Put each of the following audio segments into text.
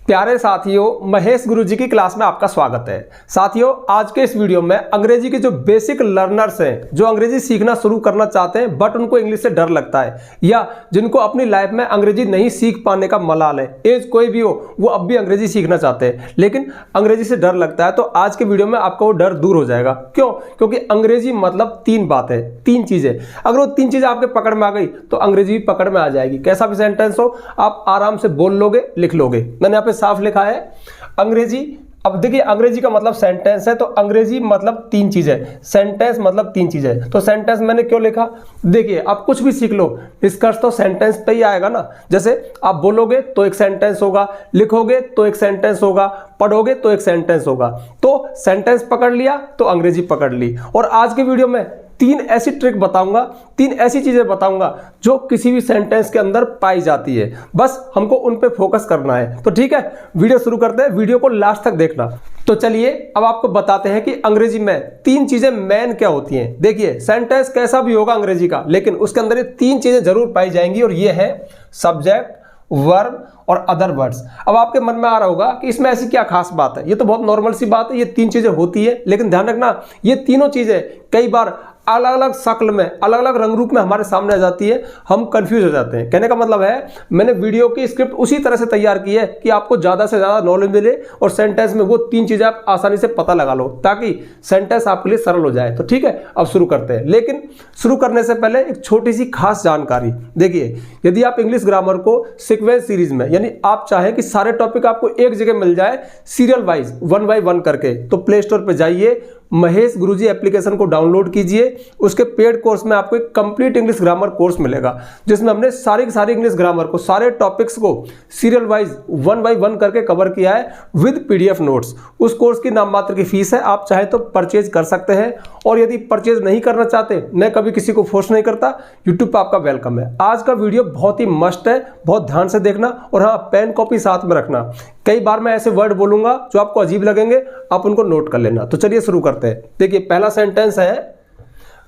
प्यारे साथियों, महेश गुरुजी की क्लास में आपका स्वागत है। साथियों, आज के इस वीडियो में अंग्रेजी के जो बेसिक लर्नर्स हैं, जो अंग्रेजी सीखना शुरू करना चाहते हैं बट उनको इंग्लिश से डर लगता है, या जिनको अपनी लाइफ में अंग्रेजी नहीं सीख पाने का मलाल है, एज कोई भी हो, वो अब भी अंग्रेजी सीखना चाहते हैं लेकिन अंग्रेजी से डर लगता है, तो आज के वीडियो में आपका वो डर दूर हो जाएगा। क्यों? क्योंकि अंग्रेजी मतलब तीन बातें, तीन चीजें। अगर वो तीन चीजें आपके पकड़ में आ गई तो अंग्रेजी भी पकड़ में आ जाएगी। कैसा भी सेंटेंस हो आप आराम से बोल लोगे, लिख लोगे। मैंने यहाँ पे साफ लिखा है अंग्रेजी। अब देखिए, अंग्रेजी का मतलब सेंटेंस है, तो अंग्रेजी मतलब तीन चीजें, सेंटेंस मतलब तीन चीजें। तो सेंटेंस मैंने क्यों लिखा? देखिए, आप कुछ भी सीख लो, निष्कर्ष तो सेंटेंस पे ही आएगा ना। जैसे आप बोलोगे तो एक सेंटेंस होगा, लिखोगे तो एक सेंटेंस होगा, पढ़ोगे तो एक सेंटेंस होगा। तो सेंटेंस पकड़ लिया तो अंग्रेजी पकड़ ली। और आज के वीडियो में तीन ऐसी ट्रिक बताऊंगा, तीन ऐसी चीजें बताऊंगा जो किसी भी सेंटेंस के अंदर पाई जाती है। बस हमको उन पे फोकस करना है। तो ठीक है, वीडियो शुरू करते हैं, वीडियो को लास्ट तक देखना। तो चलिए अब आपको बताते हैं कि अंग्रेजी में तीन चीजें मेन क्या होती हैं। देखिए, सेंटेंस कैसा भी होगा अंग्रेजी का, लेकिन उसके अंदर ये तीन चीजें जरूर पाई जाएंगी, और ये है सब्जेक्ट, वर्ब और अदर वर्ड्स। अब आपके मन में आ रहा होगा कि इसमें ऐसी क्या खास बात है, ये तो बहुत नॉर्मल सी बात है, ये तीन चीजें होती है। लेकिन ध्यान रखना, ये तीनों चीजें कई बार अलग अलग शक्ल में, अलग अलग रंग रूप में हमारे सामने आ जाती है, हम कंफ्यूज हो जाते हैं। कहने का मतलब है, मैंने वीडियो की स्क्रिप्ट उसी तरह से तैयार की है कि आपको ज्यादा से ज्यादा नॉलेज मिले और सेंटेंस में वो तीन चीजें आप आसानी से पता लगा लो, ताकि सेंटेंस आपके लिए सरल हो जाए। तो ठीक है, अब शुरू करते हैं। लेकिन शुरू करने से पहले एक छोटी सी खास जानकारी। देखिए, यदि आप इंग्लिश ग्रामर को सीक्वेंस सीरीज में, यानी आप चाहें कि सारे टॉपिक आपको एक जगह मिल जाए सीरियल वाइज, 1 बाय 1 करके, तो प्ले स्टोर पर जाइए, महेश गुरुजी एप्लीकेशन को डाउनलोड कीजिए। उसके पेड कोर्स में आपको एक कंप्लीट इंग्लिश ग्रामर कोर्स मिलेगा, जिसमें हमने सारी इंग्लिश ग्रामर को, सारे टॉपिक्स को सीरियल वाइज 1 बाय 1 करके कवर किया है विद पीडीएफ नोट्स। उस कोर्स की नाम मात्र की फीस है, आप चाहे तो परचेज कर सकते हैं। और यदि परचेज नहीं करना चाहते, मैं कभी किसी को फोर्स नहीं करता, यूट्यूब पर आपका वेलकम है। आज का वीडियो बहुत ही मस्त है, बहुत ध्यान से देखना, और हाँ, पेन कॉपी साथ में रखना। कई बार मैं ऐसे वर्ड बोलूंगा जो आपको अजीब लगेंगे, आप उनको नोट कर लेना। तो चलिए शुरू करते हैं। देखिए, पहला सेंटेंस है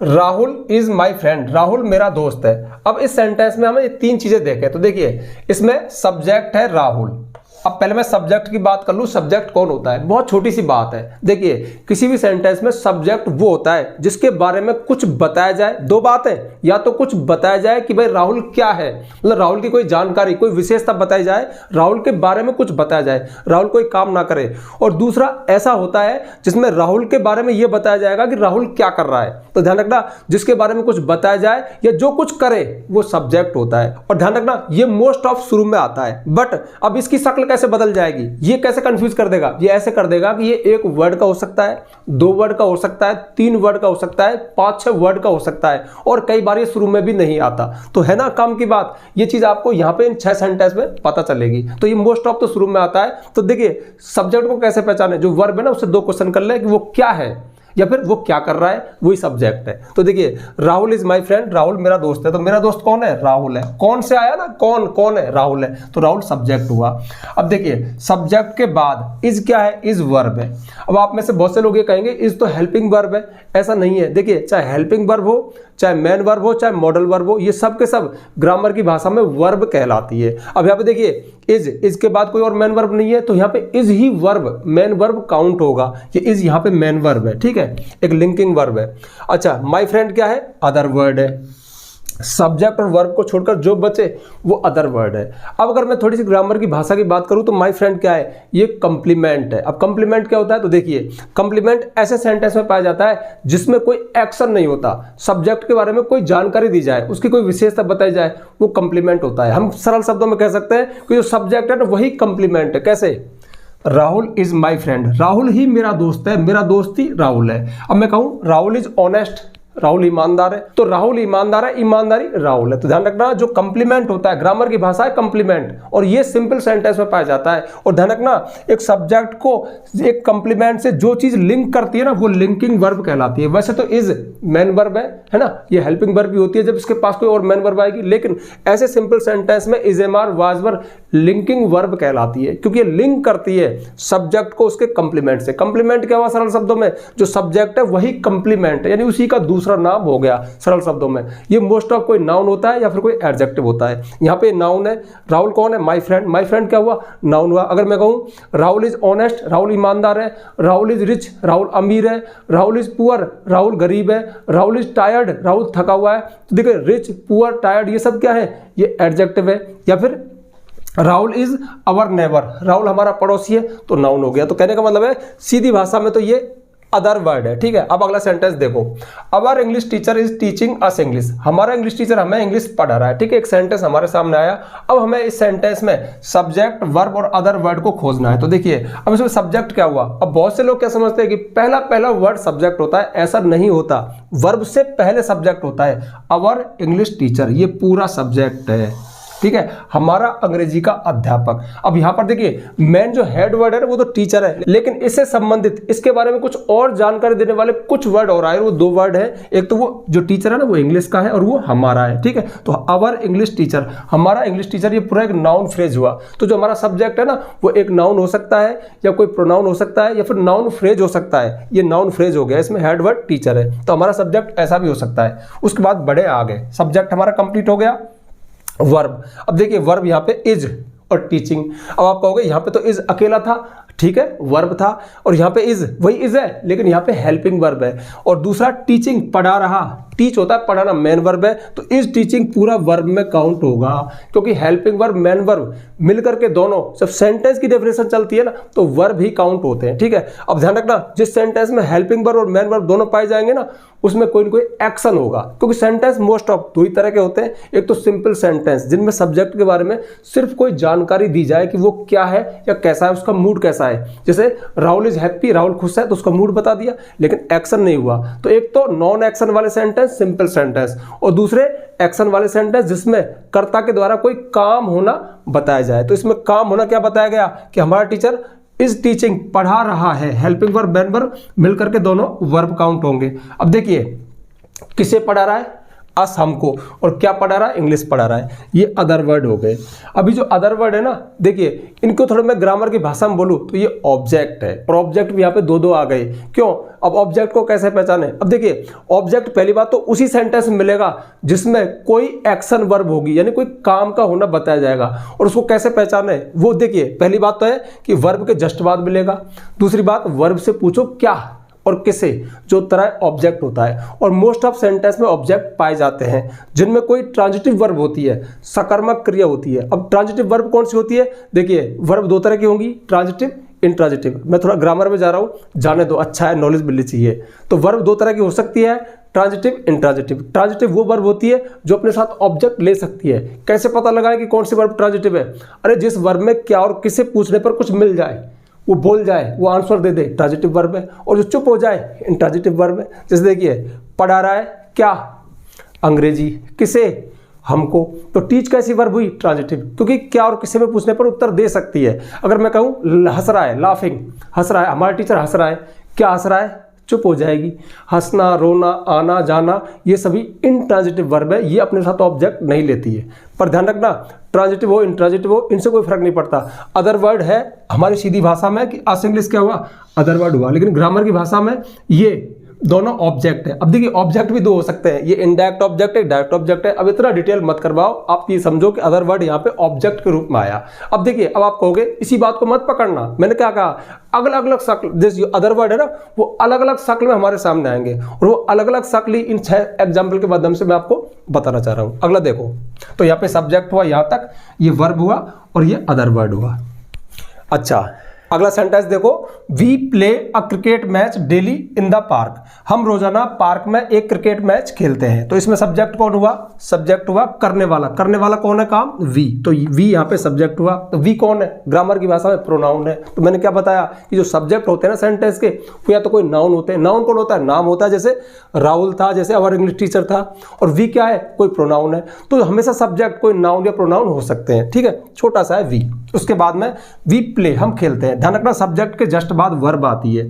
Rahul is my friend. Rahul मेरा दोस्त है। अब इस सेंटेंस में हमें तीन चीजें देखें। तो देखिए, इसमें सब्जेक्ट है राहुल। अब पहले मैं सब्जेक्ट की बात कर लूं। सब्जेक्ट कौन होता है? बहुत छोटी सी बात है। देखिए, किसी भी सेंटेंस में सब्जेक्ट वो होता है जिसके बारे में कुछ बताया जाए। दो बातें, या तो कुछ बताया जाए कि भाई राहुल क्या है, मतलब राहुल की कोई जानकारी, कोई विशेषता बताई जाए, राहुल के बारे में कुछ बताया जाए, राहुल कोई काम ना करे। और दूसरा ऐसा होता है जिसमें राहुल के बारे में यह बताया जाएगा कि राहुल क्या कर रहा है। तो ध्यान रखना, जिसके बारे में कुछ बताया जाए या जो कुछ करे वो सब्जेक्ट होता है। और ध्यान रखना, ये मोस्ट ऑफ शुरू में आता है। बट अब इसकी शक्ल कैसे बदल जाएगी, ये कैसे कंफ्यूज कर देगा? ये ऐसे कर देगा कि ये एक वर्ड का हो सकता है, 2 वर्ड का हो सकता है, 3 वर्ड का हो सकता है, 5-6 वर्ड का हो सकता है, और कई बार ये शुरू में भी नहीं आता। तो है ना काम की बात, ये चीज आपको यहां पे इन 6 सेंटेंस में पता चलेगी। तो ये मोस्ट ऑफ तो शुरू में आता है। तो देखिए, सब्जेक्ट को कैसे पहचाने? जो वर्ब है ना, उससे 2 क्वेश्चन कर ले कि वो क्या है या फिर वो क्या कर रहा है, वही सब्जेक्ट है। तो देखिए, Rahul is my friend, Rahul मेरा दोस्त है। तो मेरा दोस्त कौन है? राहुल है। कौन से आया ना, कौन है? राहुल है। तो राहुल सब्जेक्ट हुआ। अब देखिए, सब्जेक्ट के बाद इज क्या है? इज वर्ब है। अब आप में से बहुत से लोग ये कहेंगे इज तो हेल्पिंग वर्ब है। ऐसा नहीं है। देखिए, चाहे हेल्पिंग वर्ब हो, चाहे मेन वर्ब हो, चाहे मॉडल वर्ब हो, ये सब के सब ग्रामर की भाषा में वर्ब कहलाती है। अब यहाँ पे देखिए, इज के बाद कोई और मेन वर्ब नहीं है, तो यहाँ पे is he verb, main verb count होगा। ये इज यहाँ पे मेन वर्ब है, ठीक है, एक लिंकिंग वर्ब है। अच्छा, माय फ्रेंड क्या है? अदर वर्ड है। सब्जेक्ट और वर्ब को छोड़कर जो बचे वो अदर वर्ड है। अब अगर मैं थोड़ी सी ग्रामर की भाषा की बात करूं तो माय फ्रेंड क्या है? ये कंप्लीमेंट है। अब कंप्लीमेंट क्या होता है? तो देखिए, कंप्लीमेंट ऐसे सेंटेंस में पाया जाता है जिसमें कोई एक्शन नहीं होता, सब्जेक्ट के बारे में कोई जानकारी दी जाए, उसकी कोई विशेषता बताई जाए, वो कंप्लीमेंट होता है। हम सरल शब्दों में कह सकते हैं कि जो सब्जेक्ट है ना, वही कंप्लीमेंट है। कैसे? Rahul is my friend, Rahul ही मेरा दोस्त है, मेरा दोस्त ही राहुल है। अब मैं कहूं राहुल इज ऑनेस्ट, राहुल ईमानदार है, तो राहुल ईमानदार है, ईमानदारी राहुल है। तो ध्यान रखना, जो कंप्लीमेंट होता है, ग्रामर की भाषा है कंप्लीमेंट, और ये सिंपल सेंटेंस में पाया जाता है। और ध्यान रखना, एक सब्जेक्ट को एक कंप्लीमेंट से जो चीज लिंक करती है ना, वो लिंकिंग वर्ब कहलाती है। वैसे तो इज मेन वर्ब है ना, ये हेल्पिंग वर्ब भी होती है जब इसके पास कोई और मेन वर्ब आएगी, लेकिन ऐसे सिंपल सेंटेंस में is, am are, was were linking verb कहलाती है, क्योंकि ये लिंक करती है सब्जेक्ट को उसके कंप्लीमेंट से। कंप्लीमेंट क्या हुआ सरल शब्दों में, जो सब्जेक्ट है वही कंप्लीमेंट है, यानी उसी का दूसरा नाम हो गया सरल शब्दों में। ये मोस्ट ऑफ कोई नाउन होता है या फिर कोई एडजेक्टिव होता है। यहाँ पे नाउन है, राहुल कौन है, माई फ्रेंड। माई फ्रेंड क्या हुआ, नाउन हुआ। अगर मैं कहूँ राहुल इज ऑनेस्ट, राहुल ईमानदार है। राहुल इज रिच, राहुल अमीर है। राहुल इज पुअर, राहुल गरीब है। राहुल इज टायर्ड, राहुल थका हुआ है। तो देखिए रिच, पुअर, टायर्ड ये सब क्या है, ये एडजेक्टिव है। या फिर Rahul is our neighbour, Rahul हमारा पड़ोसी है, तो नाउन हो गया। तो कहने का मतलब है सीधी भाषा में तो ये अदर वर्ड है, ठीक है। अब अगला सेंटेंस देखो, अवर English teacher is teaching us English, हमारा इंग्लिश टीचर हमें इंग्लिश पढ़ा रहा है, ठीक है। एक सेंटेंस हमारे सामने आया। अब हमें इस सेंटेंस में सब्जेक्ट, वर्ब और अदर वर्ड को खोजना है। तो देखिए अब इसमें सब्जेक्ट क्या हुआ। अब बहुत से लोग क्या समझते हैं कि पहला वर्ड सब्जेक्ट होता है, ऐसा नहीं होता। वर्ब से पहले सब्जेक्ट होता है। अवर इंग्लिश टीचर ये पूरा सब्जेक्ट है, ठीक है, हमारा अंग्रेजी का अध्यापक। अब यहां पर देखिए मेन जो हेड वर्ड है वो तो टीचर है, लेकिन इससे संबंधित इसके बारे में कुछ और जानकारी देने वाले कुछ वर्ड और आए, वो दो वर्ड है। एक तो वो जो टीचर है ना वो इंग्लिश का है और वो हमारा है, ठीक है। तो आवर इंग्लिश टीचर, हमारा इंग्लिश टीचर, ये पूरा एक नाउन फ्रेज हुआ। तो जो हमारा सब्जेक्ट है ना वो एक नाउन हो सकता है या कोई प्रोनाउन हो सकता है या फिर नाउन फ्रेज हो सकता है। ये नाउन फ्रेज हो गया, इसमें हेड वर्ड टीचर है, तो हमारा सब्जेक्ट ऐसा भी हो सकता है। उसके बाद बड़े आ गए, सब्जेक्ट हमारा कंप्लीट हो गया। वर्ब, अब देखिए वर्ब यहाँ पे इज और टीचिंग। अब आप कहोगे यहाँ पे तो इज अकेला था, ठीक है, वर्ब था, और यहाँ पे इज वही इज है, लेकिन यहाँ पे हेल्पिंग वर्ब है। और दूसरा टीचिंग, पढ़ा रहा, टीच होता है पढ़ाना, मेन वर्ब है, तो इज टीचिंग पूरा वर्ब में काउंट होगा, क्योंकि हेल्पिंग वर्ब मेन वर्ब मिलकर के दोनों जब सेंटेंस की डेफिनेशन चलती है ना तो वर्ब ही काउंट होते हैं, ठीक है। अब ध्यान रखना, जिस सेंटेंस में हेल्पिंग वर्ब और मेन वर्ब दोनों पाए जाएंगे ना उसमें कोई ना कोई एक्शन होगा, क्योंकि सेंटेंस मोस्ट ऑफ दो ही तरह के होते हैं। एक तो सिंपल सेंटेंस जिनमें सब्जेक्ट के बारे में सिर्फ कोई जानकारी दी जाए कि वो क्या है या कैसा है, उसका मूड कैसा है। जैसे राहुल इज हैप्पी, राहुल खुश है, तो उसका मूड बता दिया, लेकिन एक्शन नहीं हुआ। तो एक तो नॉन एक्शन वाले सेंटेंस, सिंपल सेंटेंस, और दूसरे एक्शन वाले सेंटेंस जिसमें कर्ता के द्वारा कोई काम होना बताया जाए। तो इसमें काम होना क्या बताया गया कि हमारा टीचर इज टीचिंग, पढ़ा रहा है, हेल्पिंग वर्ब मेन वर्ब मिलकर के दोनों वर्ब काउंट होंगे। अब देखिए किसे पढ़ा रहा है, अस, हमको, और क्या पढ़ा रहा है, इंग्लिश पढ़ा रहा है, ये अदर वर्ड हो गए। अभी जो अदर वर्ड है ना, देखिए इनको थोड़ा मैं ग्रामर की भाषा में बोलूं तो ये ऑब्जेक्ट है, और ऑब्जेक्ट भी यहाँ पे दो आ गए। क्यों, अब ऑब्जेक्ट को कैसे पहचाने। अब देखिए ऑब्जेक्ट पहली बात तो उसी सेंटेंस में मिलेगा जिसमें कोई एक्शन वर्ब होगी, यानी कोई काम का होना बताया जाएगा। और उसको कैसे पहचाने, वो देखिए पहली बात तो है कि वर्ब के जस्ट बाद मिलेगा। दूसरी बात, वर्ब से पूछो क्या और किसे, जो तरह ऑब्जेक्ट होता है। और मोस्ट ऑफ सेंटेंस में ऑब्जेक्ट पाए जाते हैं जिनमें कोई ट्रांजिटिव वर्ब होती है, सकर्मक क्रिया होती है। अब ट्रांजिटिव वर्ब कौन सी होती है, देखिए वर्ब दो तरह की होंगी, ट्रांजिटिव, इंट्रांजिटिव। मैं थोड़ा ग्रामर में जा रहा हूँ, जाने दो, अच्छा है, नॉलेज मिलनी चाहिए। तो वर्ब दो तरह की हो सकती है, ट्रांजिटिव, इंट्रांजिटिव। ट्रांजिटिव वो वर्ब होती है जो अपने साथ ऑब्जेक्ट ले सकती है। कैसे पता लगाए कि कौन सी वर्ब ट्रांजिटिव है, अरे जिस वर्ब में क्या और किसे पूछने पर कुछ मिल जाए, वो बोल जाए, वो आंसर दे दे, ट्रांजिटिव वर्ब है। और जो चुप हो जाए, इंट्रांजिटिव वर्ब है। जैसे देखिए पढ़ा रहा है क्या, अंग्रेजी, किसे, हमको, तो टीच कैसी वर्ब हुई, ट्रांजिटिव, क्योंकि क्या और किसे में पूछने पर उत्तर दे सकती है। अगर मैं कहूँ हंस रहा है, लाफिंग, हंस रहा है, हमारा टीचर हंस रहा है, क्या हंस रहा है, चुप हो जाएगी। हंसना, रोना, आना जाना, ये सभी इंट्रांजिटिव वर्ब है, ये अपने साथ ऑब्जेक्ट नहीं लेती है। पर ध्यान रखना, ट्रांजिटिव हो, इंट्रांजिटिव हो, इनसे कोई फर्क नहीं पड़ता। अदर वर्ड है हमारी सीधी भाषा में कि अस इंग्लिश क्या हुआ, अदर वर्ड हुआ, लेकिन ग्रामर की भाषा में ये दोनों ऑब्जेक्ट है। अब देखिए ऑब्जेक्ट भी दो हो सकते हैं, ये इनडायरेक्ट ऑब्जेक्ट है, डायरेक्ट ऑब्जेक्ट है। अब इतना डिटेल मत करवाओ, आप ये समझो कि अदर वर्ड यहाँ पे ऑब्जेक्ट के रूप में आया। अब देखिए, अब आप कहोगे इसी बात को मत पकड़ना, मैंने क्या कहा, अलग अलग शक्ल, जैसे अदर वर्ड है ना वो अलग अलग शक्ल में हमारे सामने आएंगे, और वो अलग अलग शक्ल ही इन 6 एग्जाम्पल के माध्यम से मैं आपको बताना चाह रहा हूँ। अगला देखो, तो यहाँ पे सब्जेक्ट हुआ, यहाँ तक ये वर्ब हुआ और ये अदर वर्ड हुआ। अच्छा, अगला सेंटेंस देखो, we play a cricket match daily in the park, हम रोजाना पार्क में एक क्रिकेट मैच खेलते हैं। तो इसमें सब्जेक्ट कौन हुआ, सब्जेक्ट हुआ करने वाला, करने वाला कौन है, काम, वी, तो वी यहाँ पे सब्जेक्ट हुआ। तो वी कौन है, ग्रामर की भाषा में प्रोनाउन है। तो मैंने क्या बताया कि जो सब्जेक्ट होते हैं ना सेंटेंस के, वो या तो कोई नाउन होते हैं, नाउन कौन होता है, नाम होता है, जैसे राहुल था, जैसे अवर इंग्लिश टीचर था। और वी क्या है, कोई प्रोनाउन है। तो हमेशा सब्जेक्ट कोई नाउन या प्रोनाउन हो सकते हैं, ठीक है, छोटा सा है वी। उसके बाद में वी प्ले, हम खेलते हैं। ध्यान रखना सब्जेक्ट के जस्ट बाद वर्ब आती है।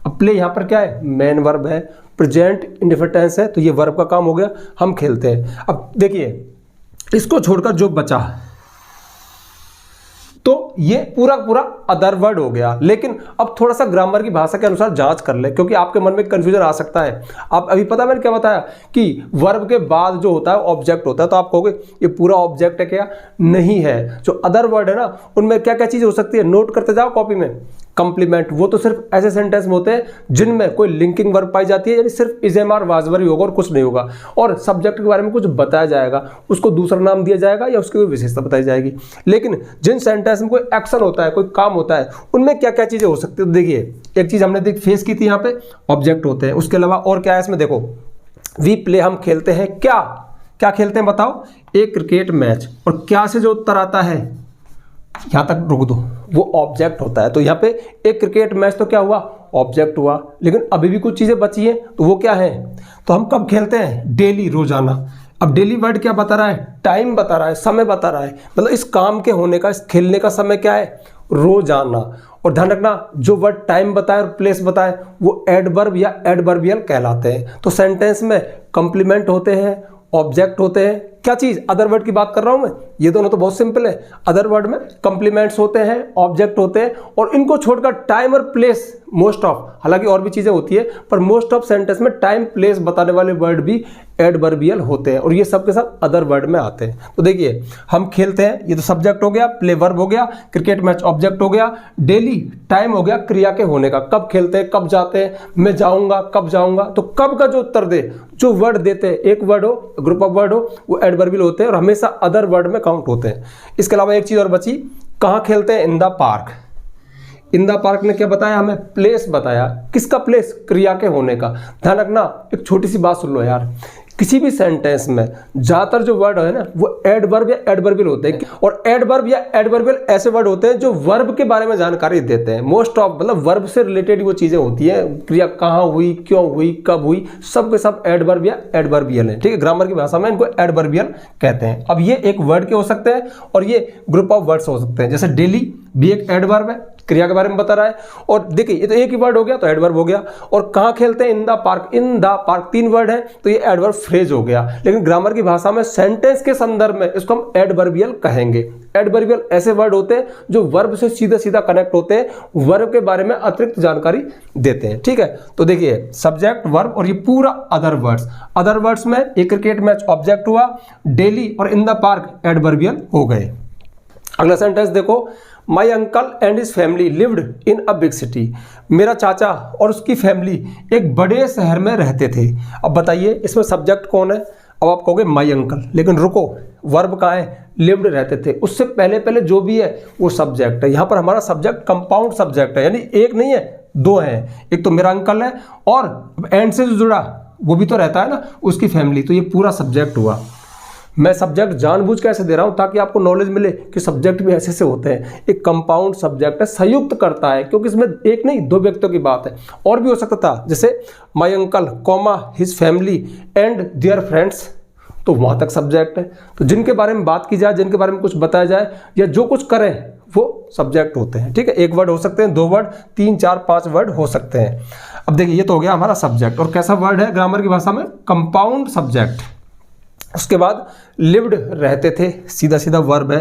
अब प्ले यहाँ पर क्या है, मेन वर्ब है, प्रेजेंट इंडेफिनिट टेंस है, तो ये वर्ब का काम हो गया, हम खेलते हैं। अब देखिए इसको छोड़कर जो बचा, तो ये पूरा पूरा अदर वर्ड हो गया। लेकिन अब थोड़ा सा ग्रामर की भाषा के अनुसार जांच कर ले, क्योंकि आपके मन में कंफ्यूजन आ सकता है। आप अभी पता मैंने क्या बताया कि वर्ब के बाद जो होता है ऑब्जेक्ट होता है, तो आप कहोगे ये पूरा ऑब्जेक्ट है क्या? नहीं है। जो अदर वर्ड है ना, उनमें क्या क्या चीज हो सकती है, नोट करते जाओ कॉपी में। कंप्लीमेंट, वो तो सिर्फ ऐसे सेंटेंस में होते हैं जिनमें कोई लिंकिंग वर्ब पाई जाती है, यानी सिर्फ is am are was were ही होगा और कुछ नहीं होगा, और सब्जेक्ट के बारे में कुछ बताया जाएगा, उसको दूसरा नाम दिया जाएगा या उसकी कोई विशेषता बताई जाएगी। लेकिन जिन सेंटेंस में कोई एक्शन होता है, कोई काम होता है, उनमें क्या क्या चीजें हो सकती है। तो देखिए, एक चीज हमने फेस की थी, यहाँ पे ऑब्जेक्ट होते हैं। उसके अलावा और क्या है इसमें, देखो वी प्ले, हम खेलते हैं। क्या क्या खेलते हैं बताओ? एक क्रिकेट मैच। और क्या से जो उत्तर आता है, यहां तक रुक दो, वो ऑब्जेक्ट होता है। तो यहाँ पे एक क्रिकेट मैच तो क्या हुआ, ऑब्जेक्ट हुआ। लेकिन अभी भी कुछ चीजें बची हैं, तो वो क्या है? तो हम कब खेलते हैं? डेली, रोजाना। अब डेली वर्ड क्या बता रहा है? टाइम बता रहा है, समय बता रहा है। मतलब इस काम के होने का, इस खेलने का समय क्या है? रोजाना। और ध्यान रखना, जो वर्ड टाइम बताए और प्लेस बताए वो एडवर्ब या एडवर्बियल कहलाते हैं। तो सेंटेंस में कंप्लीमेंट होते हैं, ऑब्जेक्ट होते हैं। क्या चीज? अदर वर्ड की बात कर रहा हूं मैं। ये दोनों तो बहुत सिंपल है। अदर वर्ड में कंप्लीमेंट्स होते हैं, ऑब्जेक्ट होते हैं, और इनको छोड़कर टाइम और प्लेस मोस्ट ऑफ, हालांकि और भी चीजें होती है, पर मोस्ट ऑफ सेंटेंस में टाइम प्लेस बताने वाले वर्ड भी एडवर्बियल होते हैं, और ये सब के सब अदर वर्ड में आते हैं। तो देखिए, हम खेलते हैं, ये तो सब्जेक्ट हो गया, प्ले वर्ब हो गया, क्रिकेट मैच ऑब्जेक्ट हो गया, डेली टाइम हो गया क्रिया के होने का, कब खेलते हैं, कब जाते हैं, मैं जाऊंगा, कब जाऊंगा। तो कब का जो उत्तर दे, जो वर्ड देते हैं, एक वर्ड हो, ग्रुप ऑफ वर्ड हो, वो एडवर्बियल होते हैं और हमेशा अदर वर्ड में काउंट होते हैं। इसके अलावा एक चीज और बची, कहाँ खेलते हैं? इन the park. In the park ने क्या बताया हमें? प्लेस बताया। किसका प्लेस? क्रिया के होने का। ध्यान रखना, एक छोटी सी बात सुन लो यार, किसी भी सेंटेंस में ज्यादातर जो वर्ड है ना, वो एडवर्ब या एडवर्बियल होते हैं। और एडवर्ब या एडवर्बियल ऐसे वर्ड होते हैं जो वर्ब के बारे में जानकारी देते हैं। मोस्ट ऑफ, मतलब वर्ब से रिलेटेड वो चीजें होती है, क्रिया कहाँ हुई, क्यों हुई, कब हुई, सब के सब एडवर्ब या एडवर्बियल है। ठीक है, ग्रामर की भाषा में इनको एडवर्बियल कहते हैं। अब ये एक वर्ड के हो सकते हैं और ये ग्रुप ऑफ वर्ड्स हो सकते हैं। जैसे डेली भी एक एडवर्ब है, क्रिया के बारे में बता रहा है। और देखिए, ये तो एक ही वर्ड हो गया, तो एडवर्ब हो गया। और कहाँ खेलते हैं? इन the park. In the park 3 word है, तो ये एडवर्ब फ्रेज हो गया। लेकिन ग्रामर की भाषा में सेंटेंस के संदर्भ में इसको हम एडवर्बियल कहेंगे। एडवर्बियल ऐसे वर्ड होते हैं जो वर्ब से सीधा सीधा कनेक्ट होते हैं, वर्ब के बारे में अतिरिक्त जानकारी देते हैं। ठीक है, तो देखिए, सब्जेक्ट, वर्ब और ये पूरा अदर वर्ड्स। अदर वर्ड्स में एक क्रिकेट मैच ऑब्जेक्ट हुआ, डेली और इन द पार्क एडवर्बियल हो गए। अगला सेंटेंस देखो, my uncle and his family lived in a big city. मेरा चाचा और उसकी फैमिली एक बड़े शहर में रहते थे। अब बताइए, इसमें सब्जेक्ट कौन है? अब आप कहोगे माई अंकल, लेकिन रुको, वर्ब कहाँ है? लिव्ड रहते थे। उससे पहले पहले जो भी है वो सब्जेक्ट है। यहाँ पर हमारा सब्जेक्ट कंपाउंड सब्जेक्ट है, यानी एक नहीं है, 2 हैं। एक तो मेरा अंकल है और एंड से जो जुड़ा वो भी तो रहता है ना, उसकी फैमिली। तो ये पूरा सब्जेक्ट हुआ। मैं सब्जेक्ट जानबूझ कैसे दे रहा हूं, ताकि आपको नॉलेज मिले कि सब्जेक्ट भी ऐसे से होते हैं। एक कंपाउंड सब्जेक्ट है, संयुक्त करता है, क्योंकि इसमें एक नहीं 2 व्यक्तियों की बात है। और भी हो सकता था, जैसे my uncle comma his family and their friends, तो वहां तक सब्जेक्ट है। तो जिनके बारे में बात की जाए, जिनके बारे में कुछ बताया जाए या जो कुछ करें, वो सब्जेक्ट होते हैं। ठीक है, 1 वर्ड हो सकते हैं, 2 वर्ड, 3, 4, 5 वर्ड हो सकते हैं। अब देखिए, ये तो हो गया हमारा सब्जेक्ट। और कैसा वर्ड है ग्रामर की भाषा में? Compound subject. उसके बाद लिव्ड रहते थे, सीधा सीधा वर्ब है,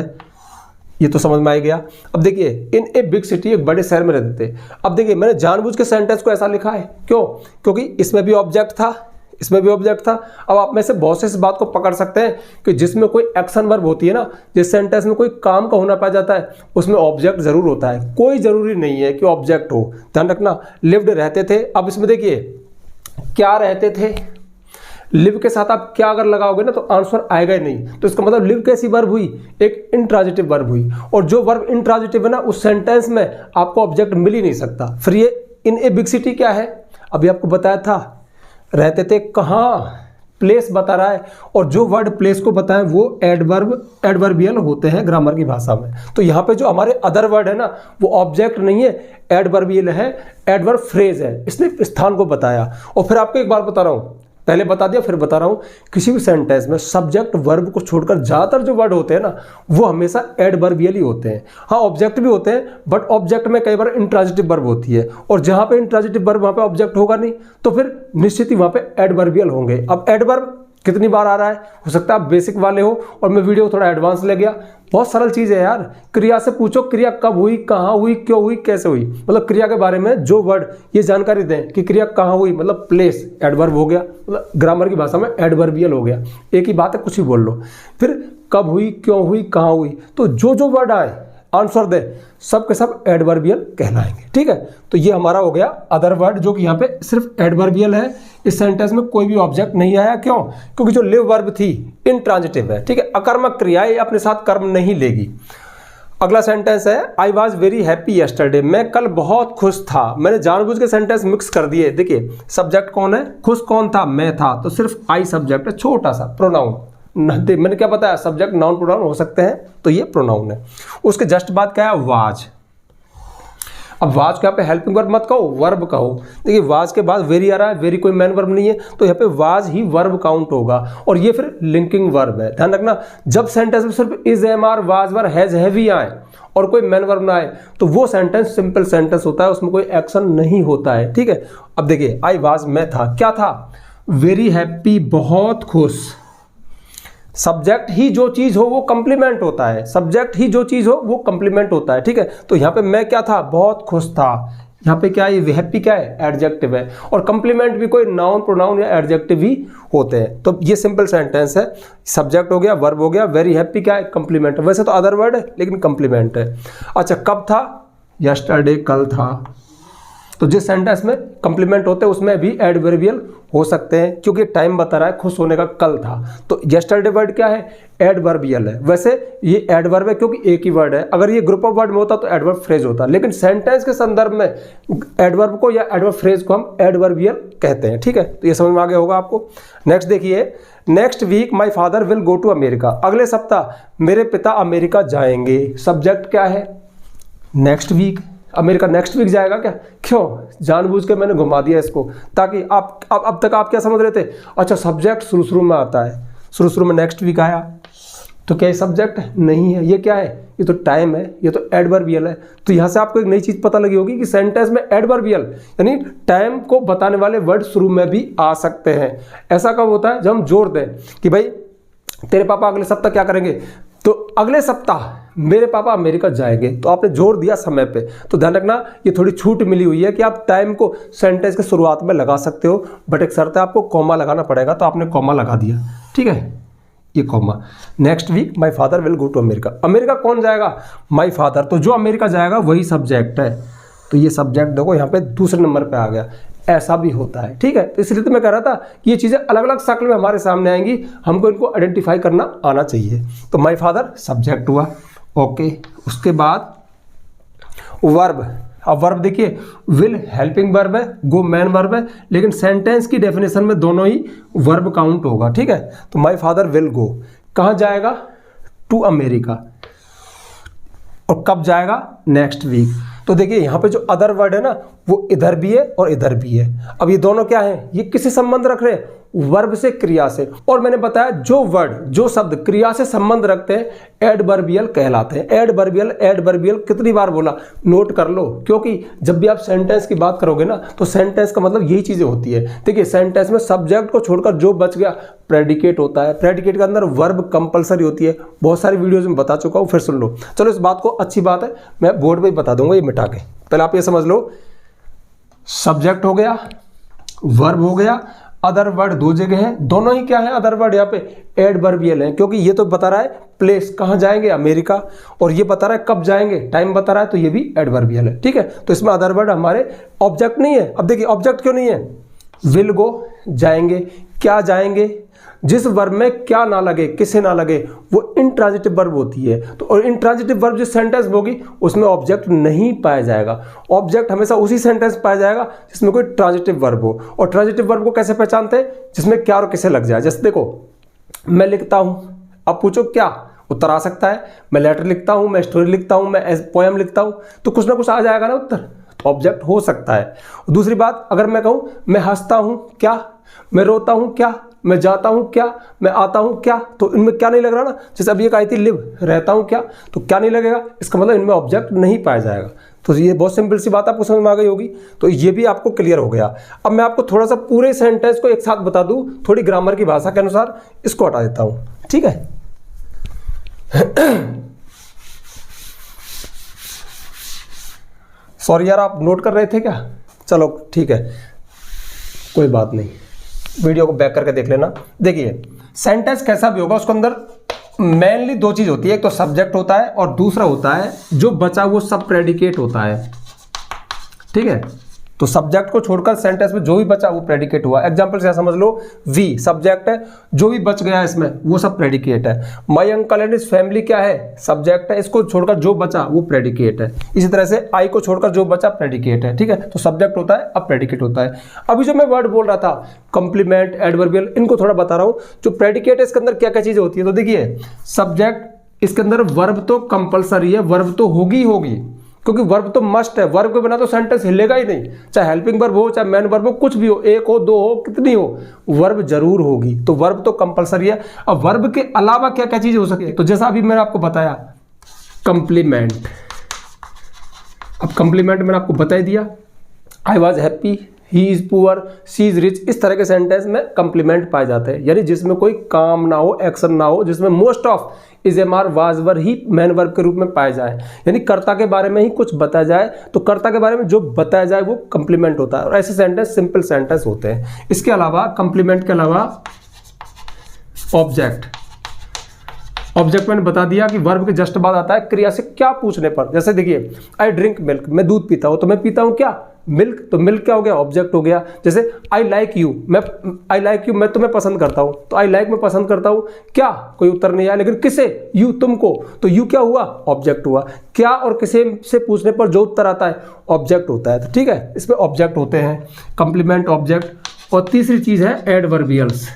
ये तो समझ में आ गया। अब देखिए, इन ए बिग सिटी, एक बड़े शहर में रहते थे। अब देखिए, मैंने जानबूझ के सेंटेंस को ऐसा लिखा है, क्यों? क्योंकि इसमें भी ऑब्जेक्ट था, इसमें भी ऑब्जेक्ट था। अब आप में से बहुत से इस बात को पकड़ सकते हैं कि जिसमें कोई एक्शन वर्ब होती है ना, जिस सेंटेंस में कोई काम का होना पाया जाता है, उसमें ऑब्जेक्ट जरूर होता है। कोई जरूरी नहीं है कि ऑब्जेक्ट हो। ध्यान रखना, लिव्ड रहते थे। अब इसमें देखिए, क्या रहते थे? लिव के साथ आप क्या अगर लगाओगे ना, तो आंसर आएगा ही नहीं। तो इसका मतलब लिव कैसी वर्ब हुई? एक इंट्रांजिटिव वर्ब हुई। और जो वर्ब इंट्रांजिटिव है ना, उस सेंटेंस में आपको ऑब्जेक्ट मिल ही नहीं सकता। फिर ये इन ए बिग सिटी क्या है? अभी आपको बताया था, रहते थे कहाँ, प्लेस बता रहा है। और जो वर्ड प्लेस को बताए वो एडवर्बियल होते हैं ग्रामर की भाषा में। तो यहाँ पे जो हमारे अदर वर्ड है ना, वो ऑब्जेक्ट नहीं है, एडवर्बियल है, एडवर्ब फ्रेज है, इसने स्थान को बताया। और फिर आपको एक बात बता रहा हूँ, पहले बता दिया फिर बता रहा हूं, किसी भी सेंटेंस में सब्जेक्ट वर्ब को छोड़कर ज्यादातर जो वर्ड होते हैं ना, वो हमेशा एडवर्बियल ही होते हैं। हाँ, ऑब्जेक्ट भी होते हैं, बट ऑब्जेक्ट में कई बार इंट्रांजिटिव वर्ब होती है, और जहां पे इंट्रांजिटिव वर्ब वहां पे ऑब्जेक्ट होगा नहीं, तो फिर निश्चित ही वहां पे एडवर्बियल होंगे। अब एडवर्ब कितनी बार आ रहा है, हो सकता है आप बेसिक वाले हो और मैं वीडियो थोड़ा एडवांस ले गया। बहुत सरल चीज़ है यार, क्रिया से पूछो क्रिया कब हुई, कहाँ हुई, क्यों हुई, कैसे हुई, मतलब क्रिया के बारे में जो वर्ड ये जानकारी दें कि क्रिया कहाँ हुई, मतलब प्लेस एडवर्ब हो गया, मतलब ग्रामर की भाषा में एडवर्बियल हो गया। एक ही बात है, कुछ ही बोल लो। फिर कब हुई, क्यों हुई, कहाँ हुई, तो जो जो वर्ड आए आंसर दे, सब के सब एडवर्बियल कहलाएंगे। ठीक है, तो ये हमारा हो गया अदर वर्ड, जो कि यहाँ पे सिर्फ एडवर्बियल है। इस सेंटेंस में कोई भी ऑब्जेक्ट नहीं आया, क्यों? क्योंकि जो लिव वर्ब थी इंट्रांजिटिव है। ठीक है, अकर्मक क्रिया ये अपने साथ कर्म नहीं लेगी। अगला सेंटेंस है I was very happy yesterday, मैं कल बहुत खुश था। मैंने जानबूझ के सेंटेंस मिक्स कर दिए। देखिए सब्जेक्ट कौन है, खुश कौन था, मैं था, तो सिर्फ आई सब्जेक्ट है, छोटा सा प्रोनाउन। मैंने क्या बताया, सब्जेक्ट नाउन प्रोनाउन हो सकते हैं, तो ये प्रोनाउन है। उसके जस्ट बाद क्या है, वाज। अब वाज को यहाँ पे हेल्पिंग वर्ब मत कहो, वर्ब कहो। देखिए वाज के बाद वेरी आ रहा है, वेरी कोई मैन वर्ब नहीं है, तो यहाँ पे वाज ही वर्ब काउंट होगा और ये फिर लिंकिंग वर्ब है। ध्यान रखना, जब सेंटेंस में सिर्फ is, am, are, was, were, has, have ही आए और कोई मैन वर्ब ना आए तो वो सेंटेंस सिंपल सेंटेंस होता है, उसमें कोई एक्शन नहीं होता है। ठीक है, अब देखिए आई वाज, मैं था, क्या था, वेरी हैप्पी, बहुत खुश। सब्जेक्ट ही जो चीज हो वो कंप्लीमेंट होता है, सब्जेक्ट ही जो चीज हो वो कंप्लीमेंट होता है। ठीक है, तो यहाँ पे मैं क्या था, बहुत खुश था। यहाँ पे क्या है, हैप्पी क्या है, एडजेक्टिव है, और कंप्लीमेंट भी कोई नाउन प्रोनाउन या एडजेक्टिव ही होते हैं। तो ये सिंपल सेंटेंस है, सब्जेक्ट हो गया, वर्ब हो गया, वेरी हैप्पी क्या है, कंप्लीमेंट। वैसे तो अदर वर्ड है लेकिन कंप्लीमेंट है। अच्छा कब था, यस्टरडे, कल था। तो जिस सेंटेंस में कंप्लीमेंट होते हैं उसमें भी एडवर्बियल हो सकते हैं, क्योंकि टाइम बता रहा है खुश होने का, कल था, तो यस्टरडे वर्ड क्या है, एडवर्बियल है। वैसे ये एडवर्ब है क्योंकि एक ही वर्ड है, अगर ये ग्रुप ऑफ वर्ड में होता तो एडवर्ब फ्रेज होता, लेकिन सेंटेंस के संदर्भ में एडवर्ब को या एडवर्ब फ्रेज को हम एडवर्बियल कहते हैं। ठीक है, तो ये समझ में आ गया होगा आपको। नेक्स्ट देखिए, next week my father will go to America, अगले सप्ताह मेरे पिता अमेरिका जाएंगे। सब्जेक्ट क्या है, next week, America next week जाएगा क्या, क्यों, जानबूझ के मैंने घुमा दिया इसको, ताकि आप अब तक आप क्या समझ रहे थे, अच्छा सब्जेक्ट शुरू में आता है, शुरू में नेक्स्ट वीक आया, तो क्या ये सब्जेक्ट नहीं है, ये क्या है, ये तो टाइम है, ये तो एडवर्बियल है। तो यहाँ से आपको एक नई चीज़ पता लगी होगी कि सेंटेंस में एडवर्बियल यानी टाइम को बताने वाले वर्ड शुरू में भी आ सकते हैं। ऐसा कब होता है, जब हम जोर दें कि भाई तेरे पापा अगले सप्ताह क्या करेंगे, तो अगले सप्ताह मेरे पापा अमेरिका जाएंगे, तो आपने जोर दिया समय पे। तो ध्यान रखना ये थोड़ी छूट मिली हुई है कि आप टाइम को सेंटेंस के शुरुआत में लगा सकते हो, बट एक शर्त है आपको कॉमा लगाना पड़ेगा, तो आपने कॉमा लगा दिया। ठीक है, ये comma. Next week my father will go to America, America कौन जाएगा, माय फादर, तो जो अमेरिका जाएगा वही सब्जेक्ट है, तो ये सब्जेक्ट देखो यहाँ पे दूसरे नंबर पे आ गया। ऐसा भी होता है। ठीक है, तो इसलिए तो मैं कह रहा था कि ये चीज़ें अलग अलग शक्ल में हमारे सामने आएंगी, हमको इनको आइडेंटिफाई करना आना चाहिए। तो माय फादर सब्जेक्ट हुआ, ओके। उसके बाद वर्ब, अब वर्ब देखिए, विल हेल्पिंग वर्ब है, गो मैन वर्ब है, लेकिन सेंटेंस की डेफिनेशन में दोनों ही वर्ब काउंट होगा। ठीक है, तो माय फादर विल गो, कहाँ जाएगा, टू अमेरिका, और कब जाएगा, नेक्स्ट वीक। तो देखिए यहाँ पे जो अदर वर्ड है ना वो इधर भी है और इधर भी है। अब ये दोनों क्या है, ये किससे संबंध रख रहे हैं, वर्ब से, क्रिया से। और मैंने बताया जो वर्ड, जो शब्द क्रिया से संबंध रखते हैं एडवर्बियल कहलाते हैं। एडवर्बियल, एडवर्बियल कितनी बार बोला, नोट कर लो, क्योंकि जब भी आप सेंटेंस की बात करोगे ना तो सेंटेंस का मतलब यही चीजें होती है। देखिए सेंटेंस में सब्जेक्ट को छोड़कर जो बच गया प्रेडिकेट होता है, प्रेडिकेट के अंदर वर्ब कंपलसरी होती है। बहुत सारी वीडियोज में बता चुका हूँ, फिर सुन लो। चलो इस बात को, अच्छी बात है, मैं बोर्ड पर ही बता दूंगा ये मिटा के। पहले आप ये समझ लो, सब्जेक्ट हो गया, वर्ब हो गया, अदर वर्ड दो जगह हैं, दोनों ही क्या है अदर वर्ड, यहाँ पे एडवर्बियल है, क्योंकि ये तो बता रहा है प्लेस, कहाँ जाएंगे, अमेरिका, और ये बता रहा है कब जाएंगे, टाइम बता रहा है, तो ये भी एडवर्बियल है। ठीक है, तो इसमें अदर वर्ड हमारे ऑब्जेक्ट नहीं है। अब देखिए ऑब्जेक्ट क्यों नहीं है, विल गो जाएंगे, क्या जाएंगे, जिस वर्ब में क्या ना लगे, किसे ना लगे, वो इंट्रांजिटिव वर्ब होती है। तो और इंट्रांजिटिव वर्ब जिस सेंटेंस में होगी उसमें ऑब्जेक्ट नहीं पाया जाएगा। ऑब्जेक्ट हमेशा उसी सेंटेंस पाया जाएगा जिसमें कोई ट्रांजिटिव वर्ब हो। और ट्रांजिटिव वर्ब को कैसे पहचानते हैं, जिसमें क्या और किसे लग जाए। जैसे देखो मैं लिखता हूँ, अब पूछो क्या, उत्तर आ सकता है। मैं लेटर लिखता हूँ, मैं स्टोरी लिखता हूँ, मैं पोएम लिखता हूँ, तो कुछ ना कुछ आ जाएगा ना उत्तर, तो ऑब्जेक्ट हो सकता है। दूसरी बात, अगर मैं कहूँ मैं हंसता हूँ क्या, मैं रोता हूँ क्या, मैं जाता हूँ क्या, मैं आता हूँ क्या, तो इनमें क्या नहीं लग रहा ना। जैसे अभी एक आई थी लिव, रहता हूँ क्या, तो क्या नहीं लगेगा, इसका मतलब इनमें ऑब्जेक्ट नहीं पाया जाएगा। तो ये बहुत सिंपल सी बात आपको समझ में आ गई होगी। तो ये भी आपको क्लियर हो गया। अब मैं आपको थोड़ा सा पूरे सेंटेंस को एक साथ बता दूं, थोड़ी ग्रामर की भाषा के अनुसार इसको हटा देता हूं, ठीक है। सॉरी यार, आप नोट कर रहे थे क्या? चलो ठीक है, कोई बात नहीं, वीडियो को बैक करके देख लेना। देखिए सेंटेंस कैसा भी होगा उसके अंदर मेनली दो चीज होती है, एक तो सब्जेक्ट होता है और दूसरा होता है जो बचा वो सब प्रेडिकेट होता है, ठीक है। तो सब्जेक्ट को छोड़कर सेंटेंस में जो भी बचा वो प्रेडिकेट हुआ। एग्जांपल से समझ लो, वी सब्जेक्ट है, जो भी बच गया इसमें वो सब प्रेडिकेट है। My uncle and his family क्या है, सब्जेक्ट है, इसको छोड़कर जो बचा वो प्रेडिकेट है। इसी तरह से आई को छोड़कर जो बचा प्रेडिकेट है, ठीक है। तो सब्जेक्ट होता है, अब प्रेडिकेट होता है। अभी जो मैं वर्ड बोल रहा था कंप्लीमेंट, एडवर्बियल, इनको थोड़ा बता रहा हूं। जो प्रेडिकेट है इसके अंदर क्या क्या चीजें होती है, तो देखिए सब्जेक्ट, इसके अंदर वर्ब तो कंपलसरी है, वर्ब तो होगी, क्योंकि वर्ब तो मस्ट है, वर्ब के बिना तो सेंटेंस हिलेगा ही नहीं। चाहे हेल्पिंग वर्ब हो, चाहे मेन वर्ब हो, कुछ भी हो, एक हो, दो हो, कितनी हो, वर्ब जरूर होगी। तो वर्ब तो कंपलसरी है। अब वर्ब के अलावा क्या क्या चीजें हो सकती है, तो जैसा अभी मैंने आपको बताया कंप्लीमेंट। अब कंप्लीमेंट मैंने आपको बता ही दिया, I was happy, he is poor, she is rich, इस तरह के सेंटेंस में कंप्लीमेंट पाए जाते हैं, यानी जिसमें कोई काम ना हो, एक्शन ना हो, जिसमें most of is am are was were ही मैन वर्ब के रूप में पाए जाए, यानी कर्ता के बारे में ही कुछ बताया जाए। तो कर्ता के बारे में जो बताया जाए वो कंप्लीमेंट होता है, और ऐसे सेंटेंस सिंपल सेंटेंस होते हैं। इसके अलावा कंप्लीमेंट के अलावा ऑब्जेक्ट, ऑब्जेक्ट मैंने बता दिया कि वर्ब के जस्ट बाद आता है क्रिया से क्या पूछने पर। जैसे देखिए आई ड्रिंक मिल्क, मैं दूध पीता हूं, तो मैं पीता हूं क्या, मिल्क, तो मिल्क क्या हो गया, ऑब्जेक्ट हो गया। जैसे आई लाइक यू, मैं तुम्हें पसंद करता हूं, तो आई लाइक मैं पसंद करता हूं, क्या, कोई उत्तर नहीं आया, लेकिन किसे, यू, तुमको, तो यू क्या हुआ, ऑब्जेक्ट हुआ। क्या और किसे से पूछने पर जो उत्तर आता है ऑब्जेक्ट होता है, तो ठीक है, इसमें ऑब्जेक्ट होते हैं, कंप्लीमेंट, ऑब्जेक्ट। और तीसरी चीज है एडवर्बियल्स।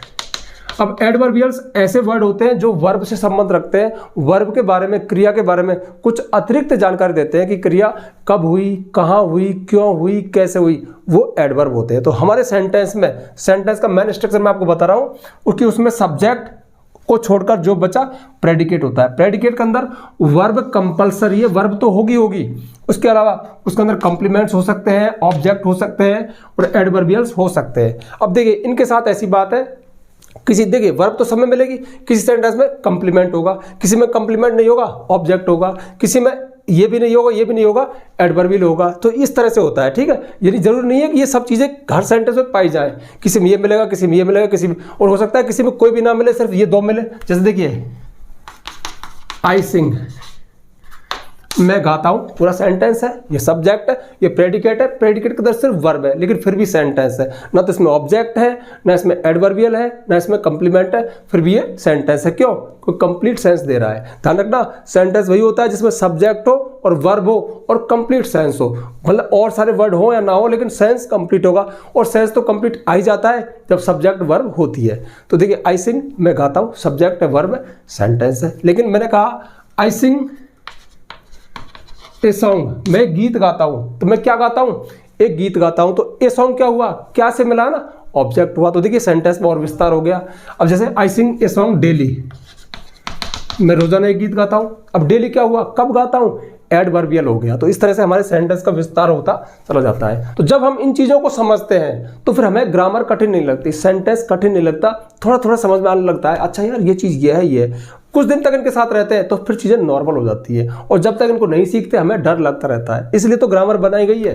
अब एडवर्बियल्स ऐसे वर्ड होते हैं जो वर्ब से संबंध रखते हैं, वर्ब के बारे में, क्रिया के बारे में कुछ अतिरिक्त जानकारी देते हैं कि क्रिया कब हुई, कहाँ हुई, क्यों हुई, कैसे हुई, वो एडवर्ब होते हैं। तो हमारे सेंटेंस में, सेंटेंस का मेन स्ट्रक्चर मैं आपको बता रहा हूँ, उसकी उसमें सब्जेक्ट को छोड़कर जो बचा प्रेडिकेट होता है। प्रेडिकेट के अंदर वर्ब कंपलसरी है, वर्ब तो होगी, उसके अलावा उसके अंदर कंप्लीमेंट्स हो सकते हैं, ऑब्जेक्ट हो सकते हैं और एडवर्बियल्स हो सकते हैं। अब देखिए इनके साथ ऐसी बात है, किसी, देखिए वर्ब तो सब में मिलेगी, किसी सेंटेंस में कंप्लीमेंट होगा, किसी में कंप्लीमेंट नहीं होगा, ऑब्जेक्ट होगा, किसी में ये भी नहीं होगा, ये भी नहीं होगा, एडवर्बियल होगा। तो इस तरह से होता है, ठीक है। यानी जरूरी नहीं है कि ये सब चीजें हर सेंटेंस में पाई जाए, किसी में ये मिलेगा, किसी में ये मिलेगा, किसी में, और हो सकता है किसी में कोई भी ना मिले, सिर्फ ये दो मिले। जैसे देखिए आई सिंग, मैं गाता हूं, पूरा सेंटेंस है, ये सब्जेक्ट है, ये प्रेडिकेट है, प्रेडिकेट के अंदर सिर्फ वर्ब है, लेकिन फिर भी सेंटेंस है, ना तो इसमें ऑब्जेक्ट है, ना इसमें एडवर्बियल है, ना इसमें कंप्लीमेंट है, फिर भी ये सेंटेंस है। क्यों? कोई कंप्लीट सेंस दे रहा है। ध्यान रखना, सेंटेंस वही होता है जिसमें सब्जेक्ट हो और वर्ब हो और कंप्लीट सेंस हो, मतलब और सारे वर्ड हो या ना हो, लेकिन सेंस कंप्लीट होगा। और सेंस तो कंप्लीट आ ही जाता है जब सब्जेक्ट वर्ब होती है। तो देखिए आई सिंग, मैं गाता हूं, सब्जेक्ट है, वर्ब है, सेंटेंस है। लेकिन मैंने कहा आई सिंग ए सॉन्ग, मैं गीत गाता हूं, तो मैं क्या गाता हूं, एक गीत गाता हूं, तो ए सॉन्ग क्या हुआ, क्या से मिला ना, ऑब्जेक्ट हुआ। तो देखिए सेंटेंस में और विस्तार हो गया। अब जैसे आई सिंग ए सॉन्ग डेली, मैं रोजाना एक गीत गाता हूं, अब डेली क्या हुआ, कब गाता हूं, एडवर्बियल हो गया। तो इस तरह से हमारे सेंटेंस का विस्तार होता चला जाता है। तो जब हम इन चीजों को समझते हैं तो फिर हमें ग्रामर कठिन नहीं लगती, सेंटेंस कठिन नहीं लगता, थोड़ा थोड़ा समझ में आने लगता है। अच्छा यार ये चीज ये है, ये कुछ दिन तक इनके साथ रहते हैं तो फिर चीजें नॉर्मल हो जाती है। और जब तक इनको नहीं सीखते हमें डर लगता रहता है। इसलिए तो ग्रामर बनाई गई है,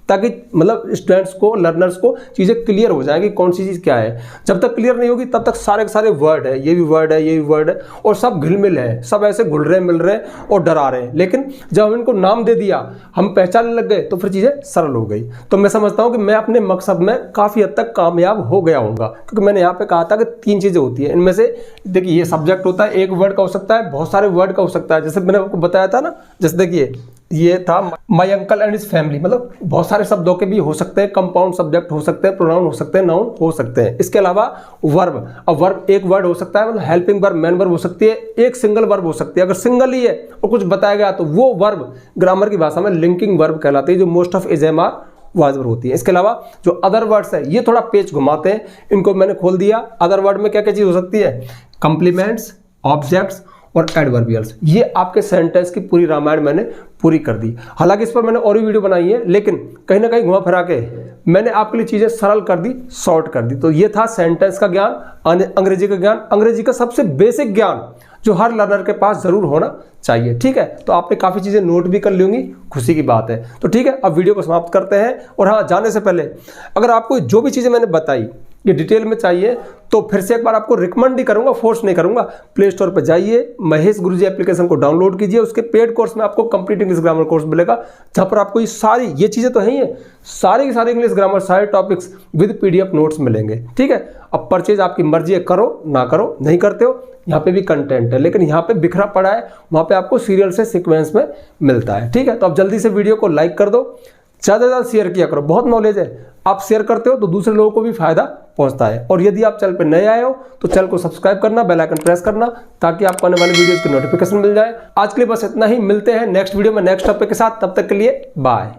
ताकि मतलब स्टूडेंट्स को, लर्नर्स को चीजें क्लियर हो जाए कि कौन सी चीज क्या है। जब तक क्लियर नहीं होगी तब तक सारे के सारे वर्ड है, ये भी वर्ड है, ये भी वर्ड है, और सब घिलमिल है, सब ऐसे घुल रहे मिल रहे और डरा रहे हैं। लेकिन जब हम इनको नाम दे दिया, हम पहचानने लग गए, तो फिर चीजें सरल हो गई। तो मैं समझता हूं कि मैं अपने मकसद में काफी हद तक कामयाब हो गया हूँगा, क्योंकि मैंने यहाँ पे कहा था कि 3 चीजें होती है। इनमें से देखिए ये सब्जेक्ट होता है, एक वर्ड का हो सकता है, बहुत सारे वर्ड का हो सकता है। जैसे मैंने आपको बताया था ना, जैसे देखिए ये था my uncle and his family, मतलब बहुत सारे शब्दों के भी हो सकते हैं, कंपाउंड सब्जेक्ट हो सकते हैं, प्रोनाउन हो सकते हैं, नाउन हो सकते हैं। इसके अलावा वर्ब, अब वर्ब एक वर्ड हो सकता है, मतलब हेल्पिंग वर्ब, मेन वर्ब हो सकती है, एक सिंगल वर्ब हो सकती है। अगर सिंगल ही है और कुछ बताया गया तो वो वर्ब ग्रामर की भाषा में लिंकिंग वर्ब कहलाती है, जो most of is am are वहां पर होती है। इसके अलावा जो अदर वर्ड्स है ये थोड़ा पेज घुमाते हैं, इनको मैंने खोल दिया। अदर वर्ड में क्या क्या चीज हो सकती है, कंप्लीमेंट्स, ऑब्जेक्ट्स और एडवर्बियल्स। ये आपके सेंटेंस की पूरी रामायण मैंने पूरी कर दी। हालांकि इस पर मैंने और भी वीडियो बनाई है, लेकिन कहीं ना कहीं घुमा फिरा के मैंने आपके लिए चीजें सरल कर दी, शॉर्ट कर दी। तो ये था सेंटेंस का ज्ञान, अंग्रेजी का ज्ञान, अंग्रेजी का सबसे बेसिक ज्ञान जो हर लर्नर के पास जरूर होना चाहिए। ठीक है, तो आपने काफी चीजें नोट भी कर ली होंगी, खुशी की बात है। तो ठीक है, अब वीडियो को समाप्त करते हैं। और हाँ, जाने से पहले अगर आपको जो भी चीजें मैंने बताई ये डिटेल में चाहिए तो फिर से एक बार आपको रिकमेंड ही करूंगा, फोर्स नहीं करूंगा। प्ले स्टोर पर जाइए, महेश गुरुजी एप्लीकेशन को डाउनलोड कीजिए। उसके पेड कोर्स में आपको कंप्लीट इंग्लिश ग्रामर कोर्स मिलेगा, जहां पर आपको ये चीजें तो हैं, सारी की सारी इंग्लिश ग्रामर, सारे टॉपिक्स विद PDF नोट्स मिलेंगे। ठीक है, अब परचेज आपकी मर्जी है, करो ना करो, नहीं करते हो यहाँ पे भी कंटेंट है, लेकिन यहाँ पे बिखरा पड़ा है, वहां पे आपको सीरियल से सीक्वेंस में मिलता है। ठीक है, तो अब जल्दी से वीडियो को लाइक कर दो, ज़्यादा से ज़्यादा शेयर किया करो, बहुत नॉलेज है। आप शेयर करते हो तो दूसरे लोगों को भी फायदा पहुंचता है। और यदि आप चैनल पर नए आए हो तो चैनल को सब्सक्राइब करना, बेल आइकन प्रेस करना, ताकि आपको आने वाले वीडियोस की नोटिफिकेशन मिल जाए। आज के लिए बस इतना ही, मिलते हैं नेक्स्ट वीडियो में नेक्स्ट टॉपिक के साथ। तब तक के लिए बाय।